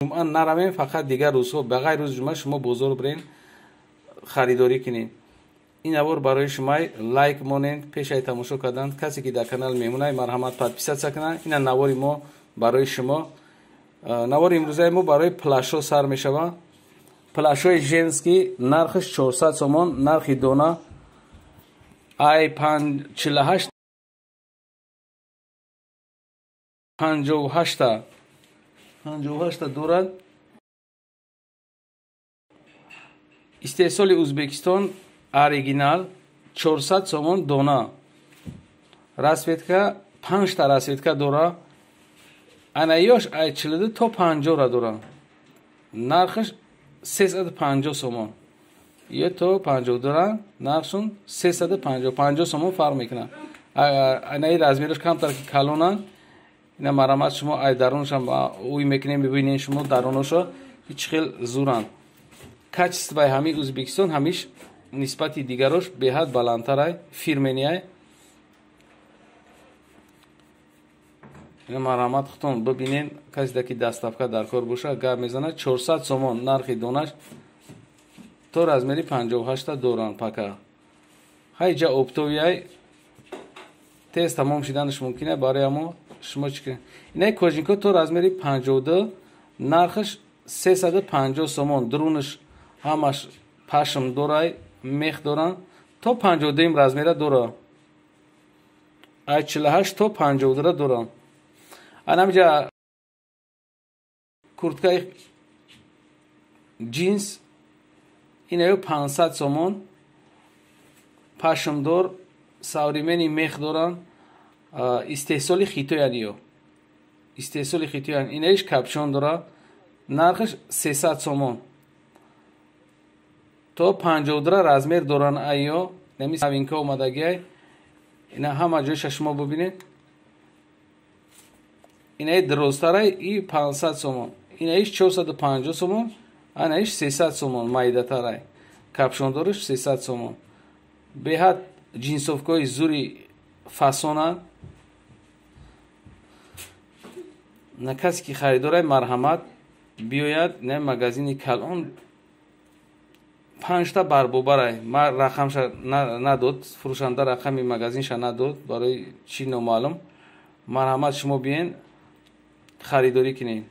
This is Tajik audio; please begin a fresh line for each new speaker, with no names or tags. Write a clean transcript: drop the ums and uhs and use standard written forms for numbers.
جمعه نرویم، فقط دیگر روزها به غیر روز جمعه شما بازار برین خریداری کنین. این اوار برای شما لایک مونین، پیش ای تماشا کردن. کسی که در کانال میمونه مرحمت پادپیسات کنه. این نواری ما برای شما، نوار امروزه ما برای پلاشو سر میشوه. پلاشوی ژنسکی نرخش 400 سومون، نرخ دونه ای 48 58 دورد. استحصال ازبکستان оригинал 400 сомон дона. Расветка 5 та расветка дора. Анаёш ай 42 то 50 ра дора. Нархш 350 сомон. Ye to 50 dora, narxshun 350 сомон фарқ мекунад. Анаи размераш камтар ки калона. Ина марамат шумо ай даруншам уй мекунем, бибинед шумо дарунашо ҳеҷ хел зуранд. Качествои ҳами Ӯзбекистон ҳамиш нисбати дигарош беҳад баландтарай, фирменияй. Ина марамат хутон бибинен, касида ки дастафка дар кор боша гап мезанад 400 сомон нархи донаш то размери 58 доранд пака. Ҳайҷа оптовияй тез тамом шиданаш мумкине барои амо шумо чӣ. Инаи кожинко то размери 52, нархш 350 сомон. Дурунаш ҳамаш пашм дорай, мех доранд. То 52 размера дора. ай 48 то 52 доранд. Анамҷа курткаи джинс инаё 500 сомон. Пашмдор савремени мех доранд. истеҳсоли хитоян ё. Истеҳсоли хитоян. Инаиш капшон дора. Нархш 300 сомон. То 52 размер доранд айё. Нами савинка омадагиай. Ина ҳама ҷойша шумо бубинед. Инаи дирозтарай и 500 сомон. Инаиш 450 сомон. Анаиш 300 сомон майдатарай. Капшондориш 300 сомон. Беҳад ҷинсовкаи зури фасонанд. На касе ки харидорай марҳамат биёяд на магазини Калон 5 та барбобарай. Ма рақамша надод, фурӯшанда рақами магазинша надод, барои чӣ номаълум. Марҳамат шумо биен харидорӣ кунед.